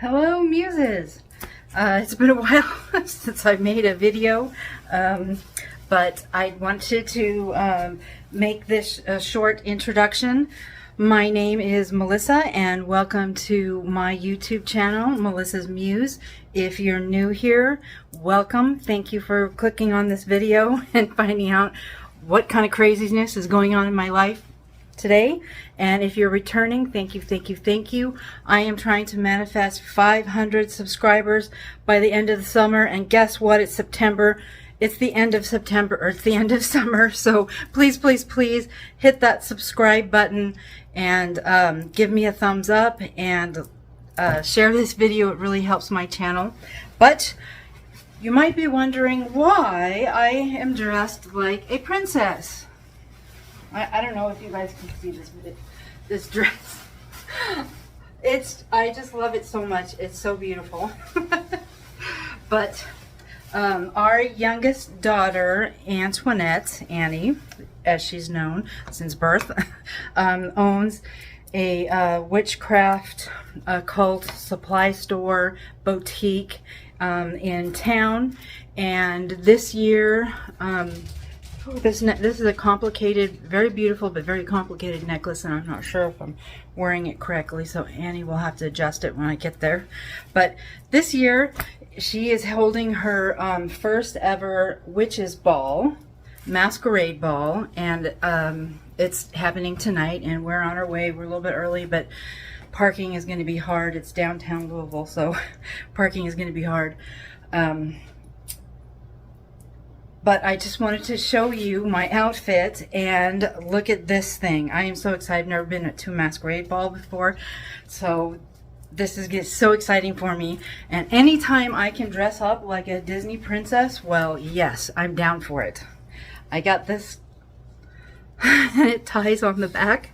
Hello, muses. It's been a while since I made a video, but I wanted to make this a short introduction. My name is Melissa, and welcome to my YouTube channel, Melissa's Muse. If you're new here, welcome. Thank you for clicking on this video and finding out what kind of craziness is going on in my life today. And if you're returning, thank you, thank you, thank you. I am trying to manifest 500 subscribers by the end of the summer, and guess what? It's September. It's the end of September, or it's the end of summer, so please, please, please hit that subscribe button and give me a thumbs up and share this video. It really helps my channel. But you might be wondering why I am dressed like a princess. I don't know if you guys can see this dress. I just love it so much. It's so beautiful. But our youngest daughter, Antoinette, Annie, as she's known since birth, owns a witchcraft occult supply store boutique in town. And this year, this is a complicated, very beautiful, but very complicated necklace, and I'm not sure if I'm wearing it correctly, so Annie will have to adjust it when I get there. But this year, she is holding her first ever Witches Ball, masquerade ball, and it's happening tonight, and we're on our way. We're a little bit early, but parking is going to be hard. It's downtown Louisville, so parking is going to be hard. But I just wanted to show you my outfit, and look at this thing. I am so excited. I've never been to a masquerade ball before, so this is so exciting for me. And anytime I can dress up like a Disney princess, well, yes, I'm down for it. I got this, and it ties on the back.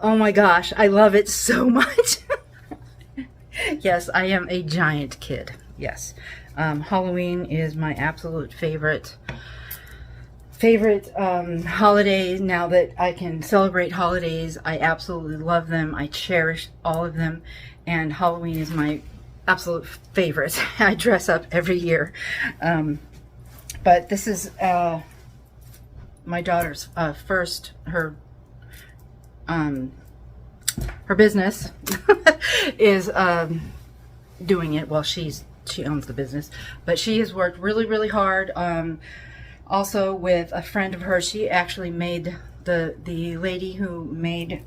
Oh my gosh, I love it so much. Yes, I am a giant kid. Yes. Halloween is my absolute favorite holiday. Now that I can celebrate holidays, I absolutely love them. I cherish all of them, and Halloween is my absolute favorite. I dress up every year. But this is my daughter's first, her business is doing it. Well, she owns the business, but she has worked really, really hard. Also with a friend of hers, she actually made the lady who made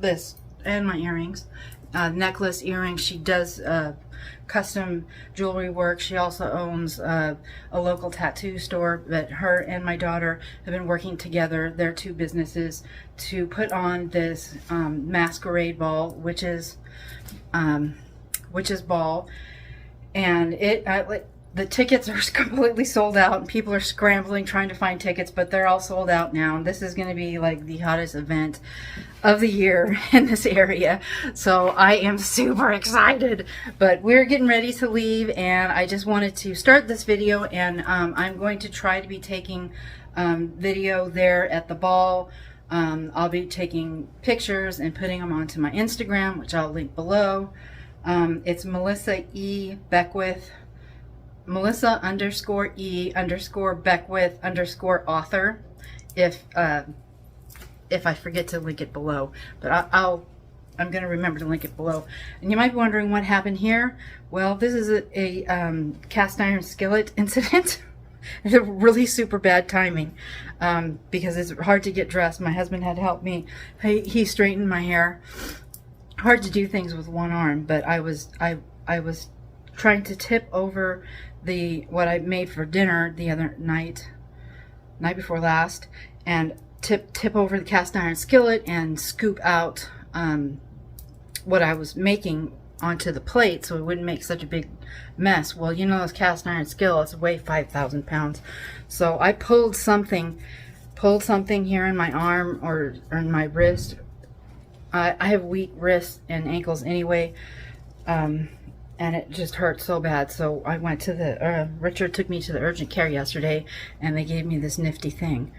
this and my earrings, necklace, earrings. She does custom jewelry work. She also owns a local tattoo store, but her and my daughter have been working together, their two businesses, to put on this masquerade ball, Witches Ball, and the tickets are completely sold out, and people are scrambling trying to find tickets, but they're all sold out now. And this is going to be like the hottest event of the year in this area, so I am super excited. But we're getting ready to leave, and I just wanted to start this video, and I'm going to try to be taking video there at the ball. I'll be taking pictures and putting them onto my Instagram, which I'll link below. It's Melissa E. Beckwith, Melissa_E_Beckwith_author, if I forget to link it below, but I'm going to remember to link it below. And you might be wondering what happened here. Well, this is a cast iron skillet incident. It's a really super bad timing, because it's hard to get dressed. My husband had to help me. He straightened my hair. Hard to do things with one arm, but I was trying to tip over what I made for dinner the other night before last, and tip over the cast iron skillet and scoop out what I was making onto the plate so it wouldn't make such a big mess. Well, you know, those cast iron skillets weigh 5,000 pounds, so I pulled something here in my arm or in my wrist. I have weak wrists and ankles anyway, and it just hurt so bad. So I went to Richard took me to the urgent care yesterday, and they gave me this nifty thing.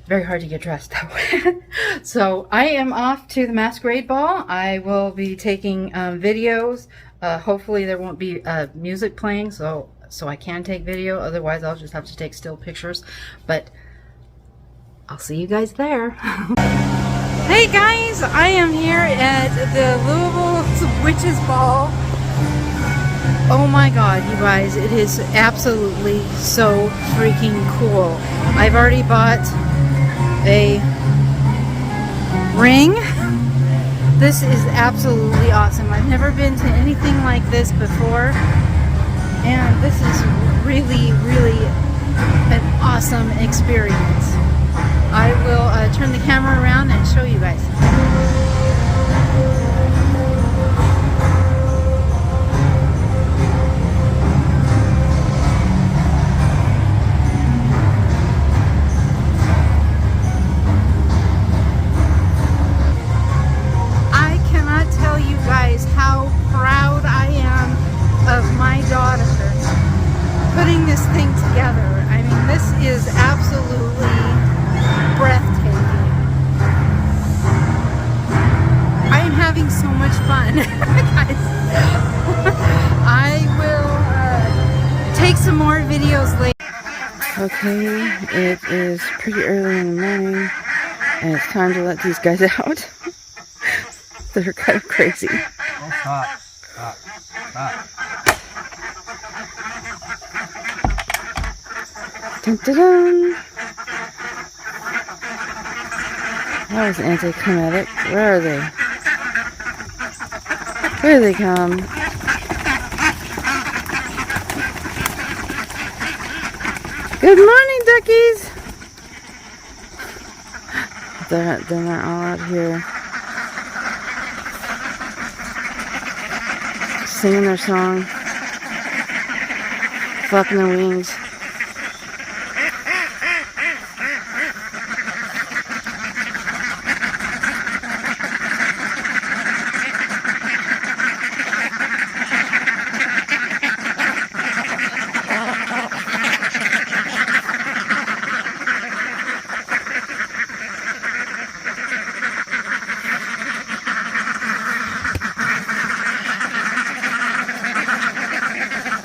very hard to get dressed that way. So I am off to the masquerade ball. I will be taking videos. Hopefully there won't be music playing, so I can take video. Otherwise I'll just have to take still pictures. But I'll see you guys there. Hey guys, I am here at the Louisville Witches Ball. Oh my god, you guys, it is absolutely so freaking cool. I've already bought a ring. This is absolutely awesome. I've never been to anything like this before, and this is really, really an awesome experience. I will turn the camera around and show you guys. I cannot tell you guys how proud I am of my daughter putting this thing together. I mean, this is absolutely breathtaking. I am having so much fun. Guys, I will take some more videos later. Okay, it is pretty early in the morning and it's time to let these guys out. They're kind of crazy. Oh, stop. Stop. Stop. Dun, dun, dun. That was anticlimactic. Where are they? Here they come. Good morning, duckies! They're not all out here singing their song, flapping their wings.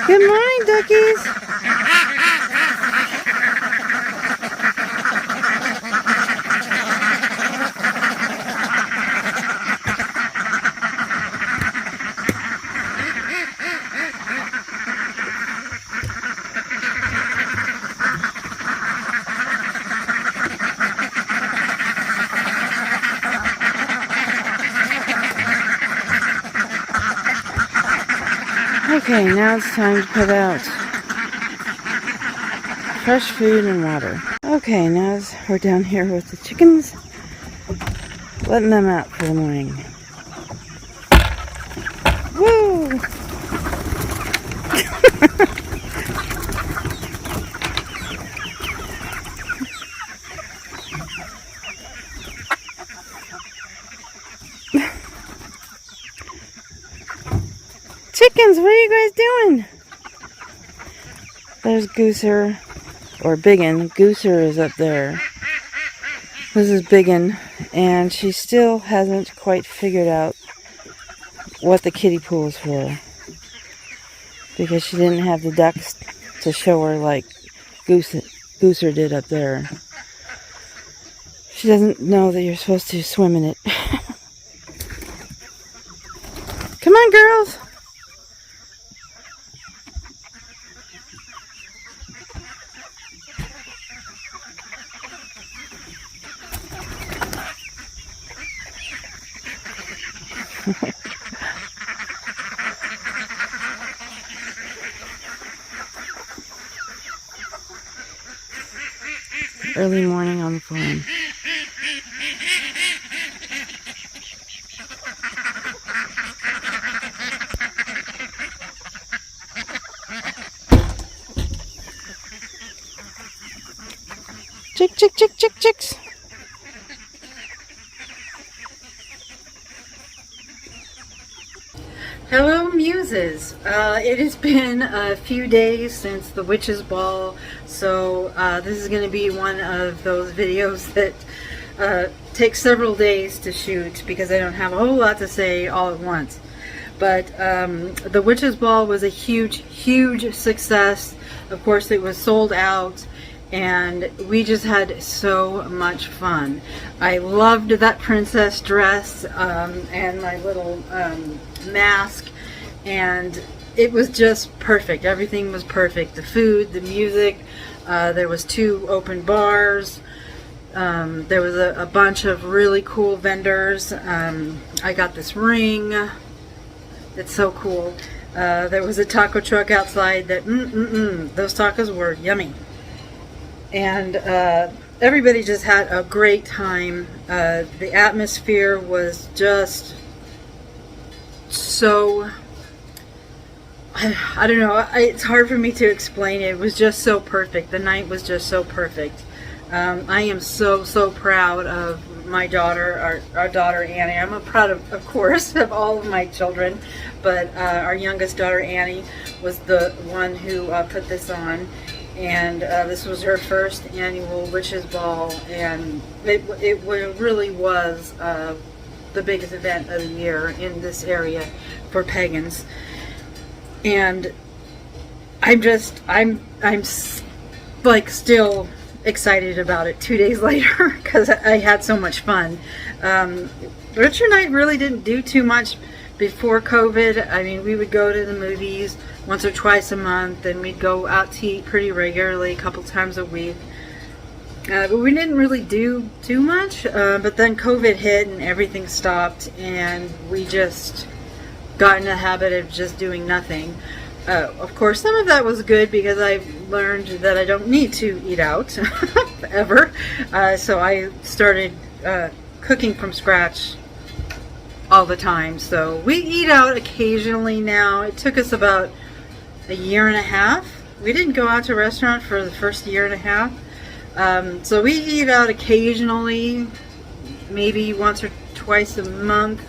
Good morning, duckies. Okay, now it's time to put out fresh food and water. Okay, now we're down here with the chickens, letting them out for the morning. Woo! Chickens, what are you guys doing? There's Gooser, or Biggin. Gooser is up there. This is Biggin, and she still hasn't quite figured out what the kiddie pool is for. Because she didn't have the ducks to show her like Gooser did up there. She doesn't know that you're supposed to swim in it. Come on, girls! Early morning on the farm. Chicks. Hello, Muses. It has been a few days since the Witches Ball, so this is going to be one of those videos that takes several days to shoot because I don't have a whole lot to say all at once. But the Witches Ball was a huge, huge success. Of course, it was sold out, and we just had so much fun. I loved that princess dress and my little mask, and it was just perfect. Everything was perfect. The food, the music, there was 2 open bars, there was a bunch of really cool vendors. I got this ring. It's so cool. There was a taco truck outside that those tacos were yummy, and everybody just had a great time. The atmosphere was just so, I don't know, it's hard for me to explain it. It was just so perfect. The night was just so perfect. I am so proud of my daughter, our daughter Annie. I'm proud of course, of all of my children, but our youngest daughter Annie was the one who put this on, and this was her first annual Witches Ball, and it really was the biggest event of the year in this area for pagans. And I'm like still excited about it 2 days later because I had so much fun. Richard and I really didn't do too much before COVID. I mean, we would go to the movies once or twice a month, and we'd go out to eat pretty regularly, a couple times a week. But we didn't really do too much, but then COVID hit and everything stopped, and we just got in the habit of just doing nothing. Of course, some of that was good because I've learned that I don't need to eat out ever. So I started cooking from scratch all the time. So we eat out occasionally now. It took us about a year and a half. We didn't go out to a restaurant for the first year and a half. So we eat out occasionally, maybe once or twice a month,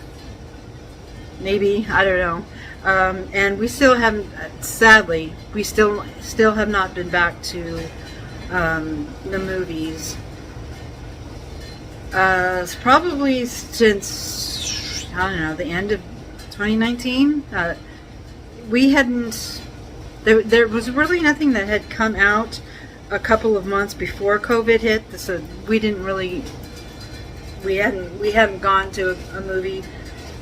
maybe, I don't know. And we still haven't, sadly, we still have not been back to the movies. It's probably since, I don't know, the end of 2019. We hadn't, there was really nothing that had come out a couple of months before COVID hit, so we didn't really, we hadn't gone to a movie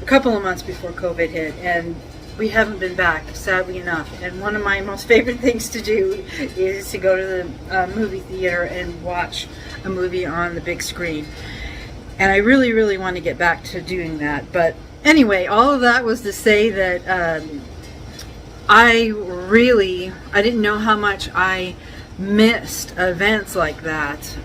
a couple of months before COVID hit, and we haven't been back, sadly enough. And one of my most favorite things to do is to go to the movie theater and watch a movie on the big screen. And I really want to get back to doing that. But anyway, all of that was to say that I didn't know how much I missed events like that,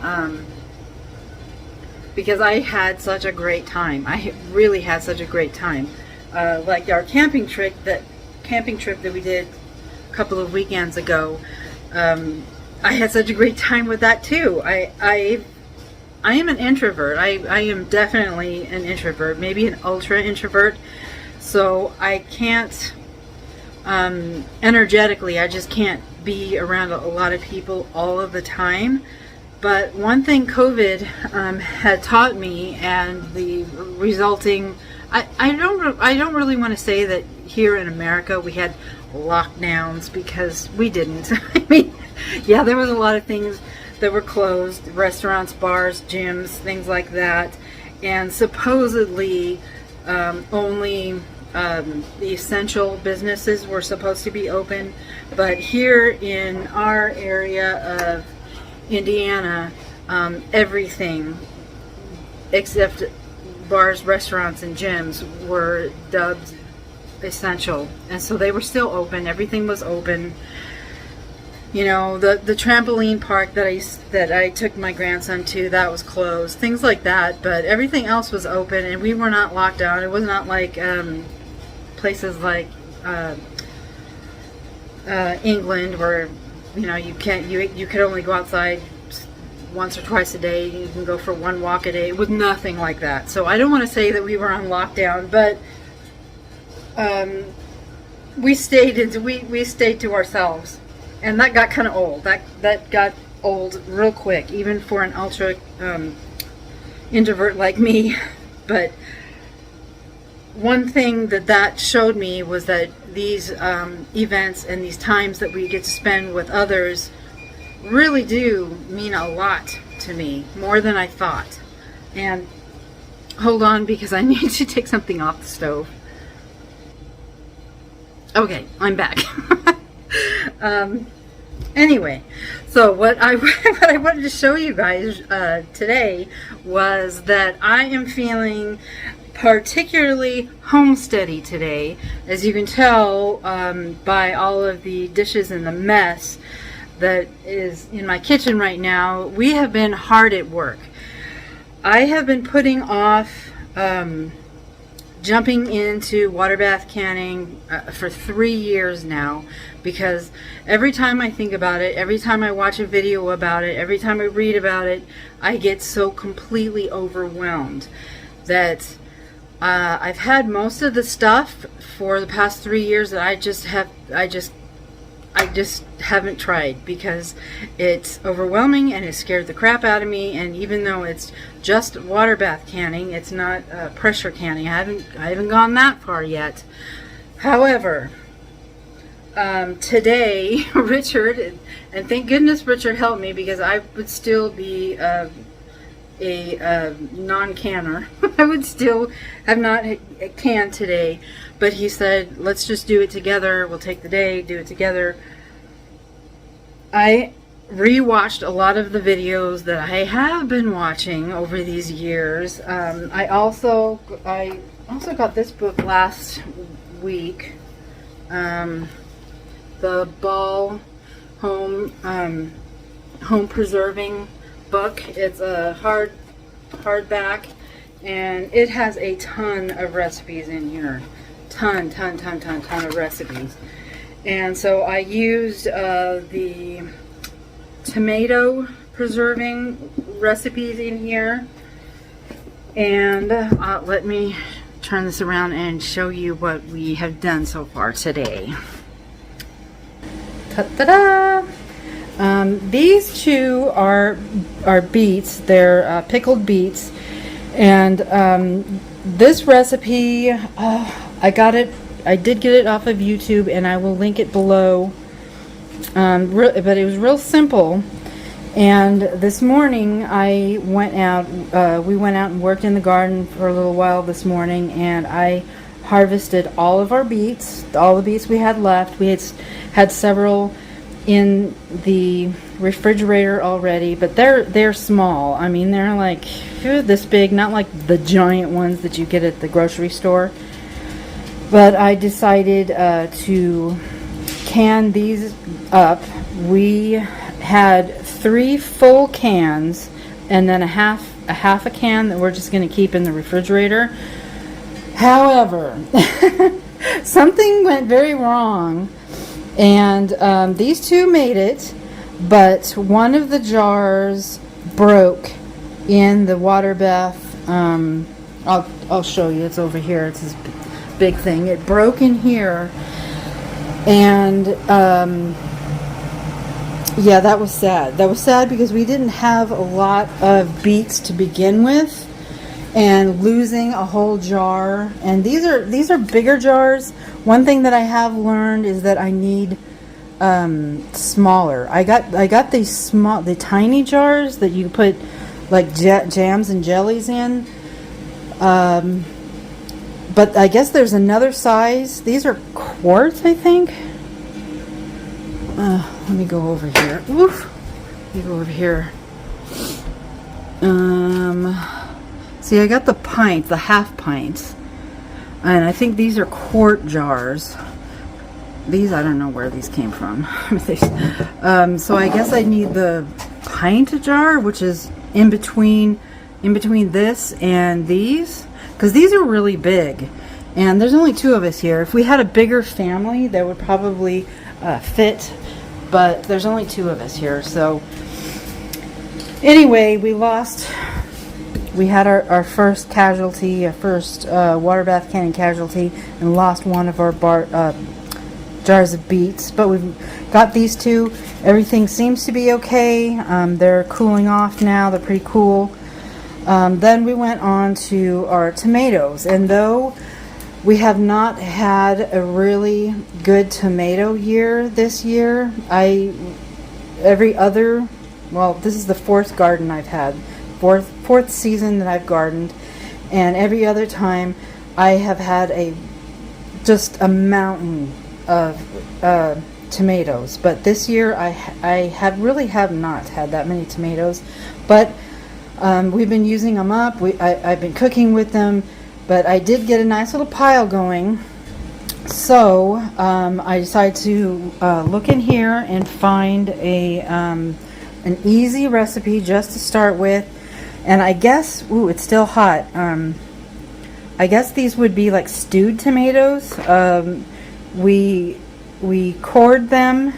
because I had such a great time. I really had such a great time. Like our camping trip that we did a couple of weekends ago, I had such a great time with that too. I am an introvert. I am definitely an introvert, maybe an ultra introvert. So I can't, energetically, I just can't be around a lot of people all of the time. But one thing COVID had taught me, and the resulting, I don't really want to say that here in America we had lockdowns, because we didn't. I mean, yeah, there was a lot of things that were closed, restaurants, bars, gyms, things like that, and supposedly only the essential businesses were supposed to be open. But here in our area of Indiana, everything except bars, restaurants, and gyms were dubbed essential, and so they were still open. Everything was open. You know, the trampoline park that I took my grandson to, that was closed. Things like that, but everything else was open, and we were not locked down. It was not like places like England, where you could only go outside once or twice a day. You can go for one walk a day. It was nothing like that. So I don't want to say that we were on lockdown, but we stayed to ourselves, and that got kind of old. That got old real quick, even for an ultra introvert like me. But one thing that showed me was that these events and these times that we get to spend with others really do mean a lot to me, more than I thought. And hold on, because I need to take something off the stove. Okay, I'm back. Anyway, so what I wanted to show you guys today was that I am feeling particularly homesteady today. As you can tell by all of the dishes and the mess that is in my kitchen right now, we have been hard at work. I have been putting off jumping into water bath canning for 3 years now, because every time I think about it, every time I watch a video about it, every time I read about it, I get so completely overwhelmed that I've had most of the stuff for the past 3 years that I just haven't tried, because it's overwhelming and it scared the crap out of me. And even though it's just water bath canning, it's not pressure canning. I haven't gone that far yet. However, today Richard, and thank goodness Richard helped me, because I would still be a non-canner. I would still have not canned today, but he said, let's just do it together. We'll take the day, do it together. I rewatched a lot of the videos that I have been watching over these years. I also got this book last week, the Ball home preserving book. It's a hardback, and it has a ton of recipes in here. Ton of recipes. And so I used the tomato preserving recipes in here. And let me turn this around and show you what we have done so far today. Ta-da! These two are beets. They're pickled beets. And this recipe, I did get it off of YouTube, and I will link it below. But it was real simple. And this morning we went out and worked in the garden for a little while this morning, and I harvested all of our beets, all the beets we had left. We had several in the refrigerator already, but they're small. I mean, they're like this big, not like the giant ones that you get at the grocery store. But I decided to can these up. We had 3 full cans, and then a half a can that we're just going to keep in the refrigerator. However, something went very wrong, and these two made it, but one of the jars broke in the water bath. I'll show you. It's over here. It's this big thing. It broke in here, and yeah, that was sad. That was sad because we didn't have a lot of beets to begin with, and losing a whole jar. And these are bigger jars. One thing that I have learned is that I need smaller. I got these the tiny jars that you put like jams and jellies in. But I guess there's another size. These are quarts, I think. Let me go over here. Oof. Let me go over here. See, I got the pint, the half pints. And I think these are quart jars. These, I don't know where these came from. So I guess I need the pint jar, which is in between this and these. Because these are really big. And there's only 2 of us here. If we had a bigger family, that would probably fit. But there's only 2 of us here. So anyway, we had our first casualty, our first water bath canning casualty, and lost one of our jars of beets, but we've got these two. Everything seems to be okay. They're cooling off now. They're pretty cool. Then we went on to our tomatoes, and though we have not had a really good tomato year this year, this is the fourth garden I've had, fourth season that I've gardened, and every other time I have had just a mountain of tomatoes. But this year I have not had that many tomatoes, but we've been using them up. I've been cooking with them, but I did get a nice little pile going. So I decided to look in here and find an easy recipe just to start with. And I guess, it's still hot. I guess these would be like stewed tomatoes. We cored them,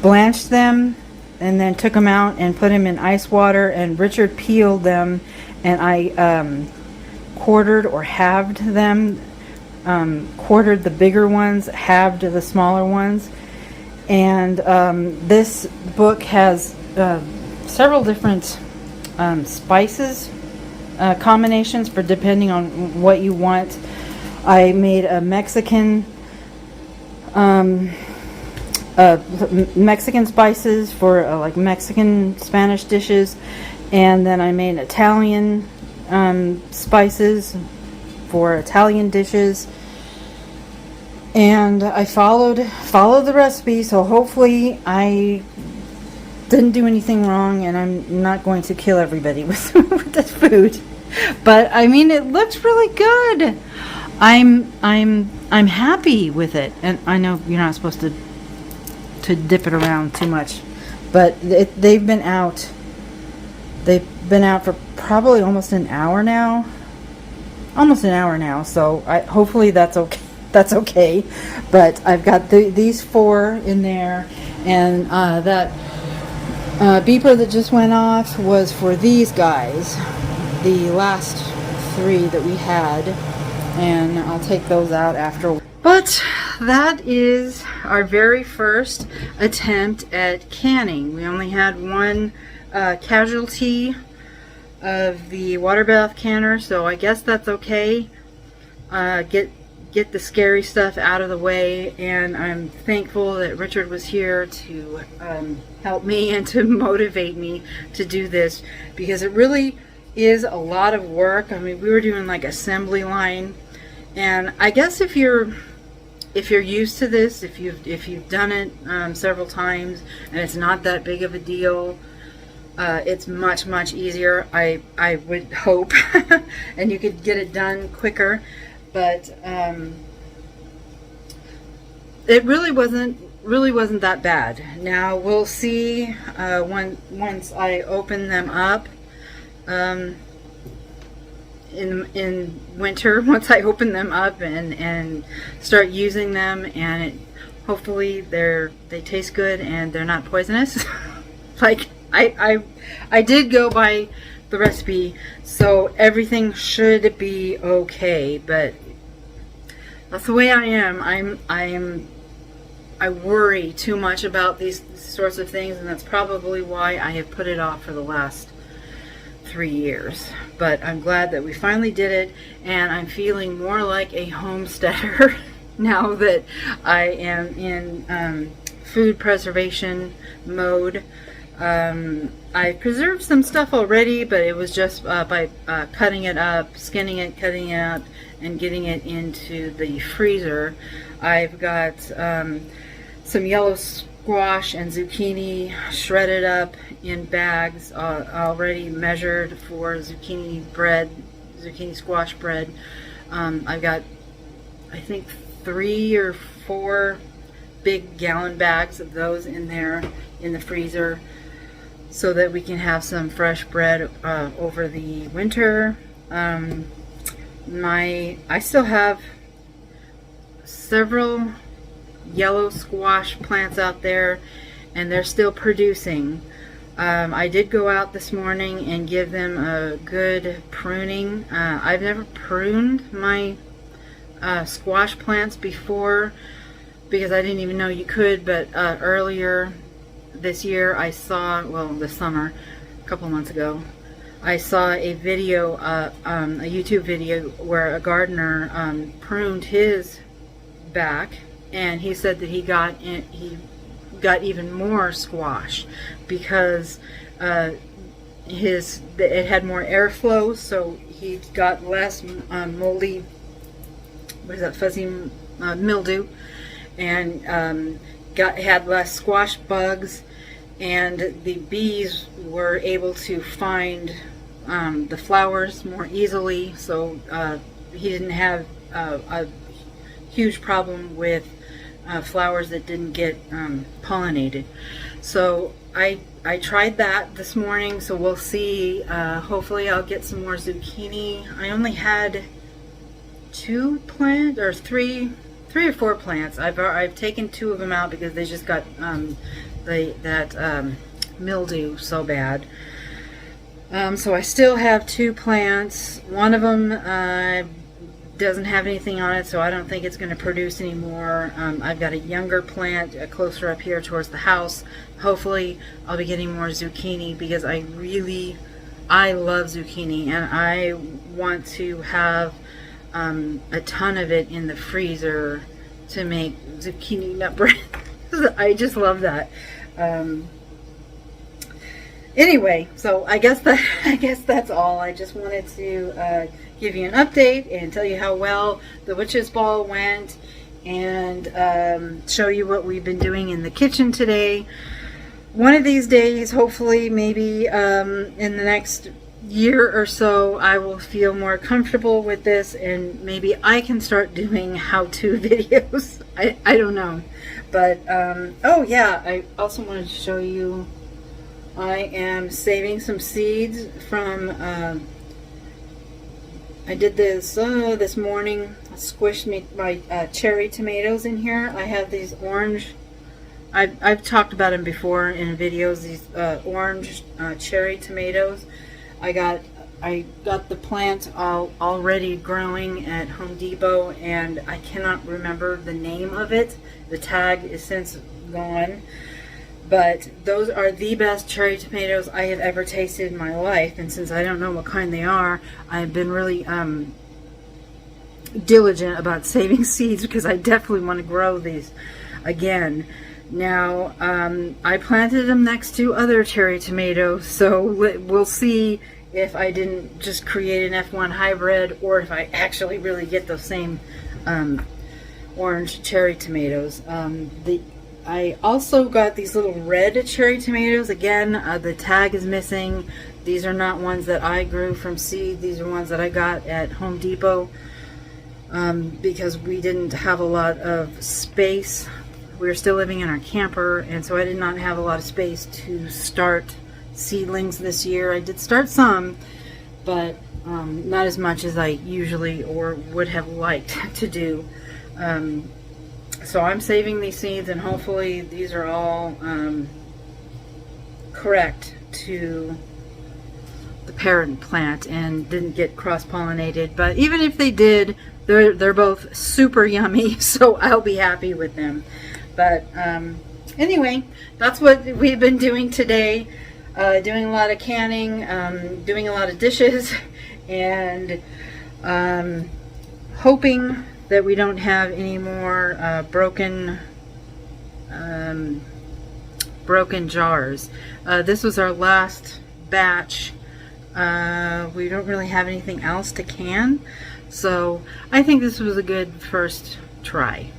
blanched them, and then took them out and put them in ice water. And Richard peeled them, and I quartered or halved them. Quartered the bigger ones, halved the smaller ones. And this book has several different spices combinations for depending on what you want. I made a Mexican Mexican spices for like Mexican Spanish dishes, and then I made Italian spices for Italian dishes, and I followed the recipe, so hopefully I didn't do anything wrong and I'm not going to kill everybody with this food. But I mean, it looks really good. I'm happy with it, and I know you're not supposed to dip it around too much, but they've been out for probably almost an hour now. So hopefully that's okay. But I've got these four in there, and that beeper that just went off was for these guys, the last three that we had, and I'll take those out after. But that is our very first attempt at canning. We only had one casualty of the water bath canner, so I guess that's okay. Get the scary stuff out of the way, and I'm thankful that Richard was here to help me and to motivate me to do this, because it really is a lot of work. I mean, we were doing like assembly line, and I guess if you're used to this, if you've done it several times and it's not that big of a deal, it's much easier, I would hope, and you could get it done quicker. But it really wasn't that bad. Now we'll see once I open them up in winter. Once I open them up and start using them, and hopefully they taste good and they're not poisonous. Like I did go by the recipe, so everything should be okay, but that's the way I am. I worry too much about these sorts of things, and that's probably why I have put it off for the last 3 years. But I'm glad that we finally did it, and I'm feeling more like a homesteader now that I am in food preservation mode. I preserved some stuff already, but it was just by cutting it up, skinning it, cutting it up, and getting it into the freezer. I've got some yellow squash and zucchini shredded up in bags, already measured for zucchini squash bread. I've got, I think, 3 or 4 big gallon bags of those in there in the freezer, so that we can have some fresh bread over the winter. I still have several yellow squash plants out there, and they're still producing. I did go out this morning and give them a good pruning. I've never pruned my squash plants before. because I didn't even know you could, but earlier this year I saw, well, this summer, a couple of months ago, I saw a video, a YouTube video where a gardener pruned his back, and he said that he got even more squash because it had more airflow, so he got less moldy, what is that, fuzzy mildew, and had less squash bugs, and the bees were able to find the flowers more easily, so he didn't have a huge problem with flowers that didn't get pollinated. So I tried that this morning, so we'll see. Hopefully I'll get some more zucchini. I only had 2 plants, or three or 4 plants. I've taken 2 of them out because they just got that mildew so bad. So I still have 2 plants. One of them doesn't have anything on it, so I don't think it's going to produce anymore. I've got a younger plant closer up here towards the house. Hopefully I'll be getting more zucchini because I love zucchini, and I want to have a ton of it in the freezer to make zucchini nut bread. I just love that. Anyway, so I guess that's all. I just wanted to give you an update and tell you how well the Witches Ball went, and show you what we've been doing in the kitchen today. One of these days, hopefully, maybe in the next year or so, I will feel more comfortable with this, and maybe I can start doing how-to videos. I don't know. But, oh yeah, I also wanted to show you, I am saving some seeds from, I did this this morning. I squished my cherry tomatoes in here. I have these orange, I've talked about them before in videos, these orange cherry tomatoes. I got the plant already growing at Home Depot, and I cannot remember the name of it. The tag is since gone. But those are the best cherry tomatoes I have ever tasted in my life, and since I don't know what kind they are, I've been really diligent about saving seeds because I definitely want to grow these again. Now, I planted them next to other cherry tomatoes, so we'll see if I didn't just create an F1 hybrid, or if I actually really get those same orange cherry tomatoes. I also got these little red cherry tomatoes. Again, the tag is missing. These are not ones that I grew from seed. These are ones that I got at Home Depot because we didn't have a lot of space. We were still living in our camper, and so I did not have a lot of space to start seedlings this year. I did start some, but not as much as I usually or would have liked to do. So I'm saving these seeds, and hopefully these are all correct to the parent plant and didn't get cross-pollinated. But even if they did, they're both super yummy, so I'll be happy with them. But anyway, that's what we've been doing today. Doing a lot of canning, doing a lot of dishes, and hoping that we don't have any more broken jars. This was our last batch. We don't really have anything else to can, so I think this was a good first try.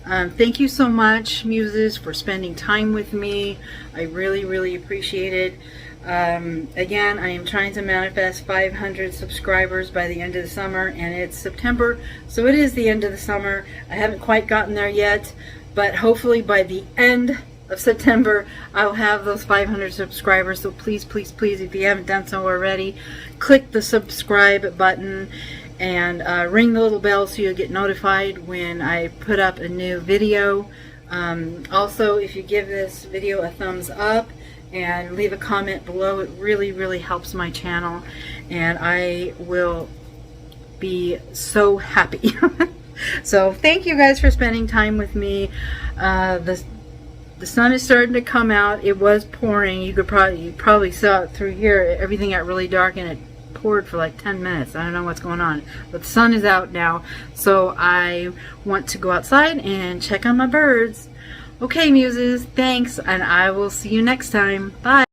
Thank you so much, Muses, for spending time with me. I really, really appreciate it. Again, I am trying to manifest 500 subscribers by the end of the summer, and it's September, so it is the end of the summer. I haven't quite gotten there yet, but hopefully by the end of September, I'll have those 500 subscribers. So please, please, please, if you haven't done so already, click the subscribe button and ring the little bell so you'll get notified when I put up a new video. Also, if you give this video a thumbs up and leave a comment below, it really, really helps my channel, and I will be so happy. So thank you guys for spending time with me. The sun is starting to come out. It was pouring. You probably saw it through here. Everything got really dark and it poured for like 10 minutes. I don't know what's going on, but the sun is out now, so I want to go outside and check on my birds. Okay, muses, thanks, and I will see you next time. Bye.